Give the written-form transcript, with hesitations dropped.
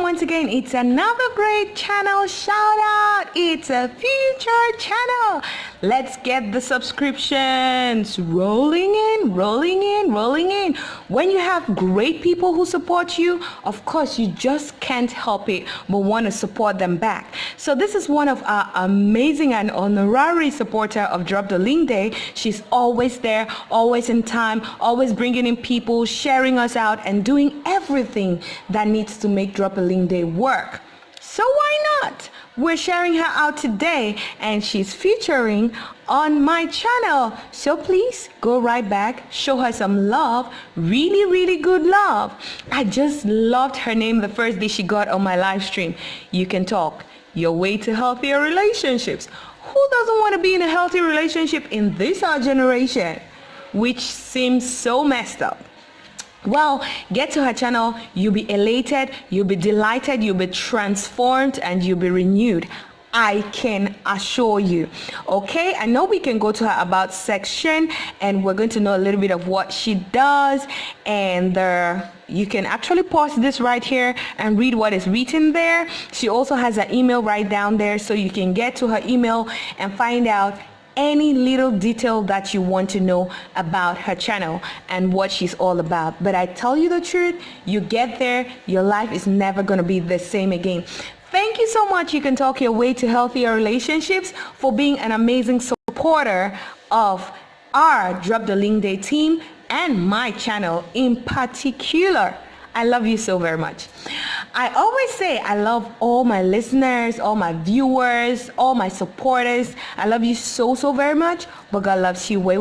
once again, it's another great channel shout out. It's a featured channel. Let's get the subscriptions rolling in. When you have great people who support you, of course, you just can't help it but want to support them back. So this is one of our amazing and honorary supporter of Drop the Link Day. She's always there, always in time, always bringing in people, sharing us out, and doing everything that needs to make Drop a Link Day work. So why not? We're sharing her out today and she's featuring on my channel. So please go right back, show her some love, really good love. I just loved her name the first day she got on my live stream. You Can Talk, Your Way to Healthier Relationships. Who doesn't want to be in a healthy relationship in this our generation, which seems so messed up? Well, get to her channel, you'll be elated, you'll be delighted, you'll be transformed, and you'll be renewed. I can assure you. Okay, I know we can go to her about section and we're going to know a little bit of what she does, and you can actually pause this right here and read what is written there. She also has an email right down there, so you can get to her email and find out any little detail that you want to know about her channel and what she's all about. But I tell you the truth, you get there, your life is never going to be the same again. Thank you so much, You Can Talk Your Way to Healthier Relationships, for being an amazing supporter of our Drop the Link Day team and my channel in particular. I love you so very much. I always say I love all my listeners, all my viewers, all my supporters. I love you so very much, but God loves you way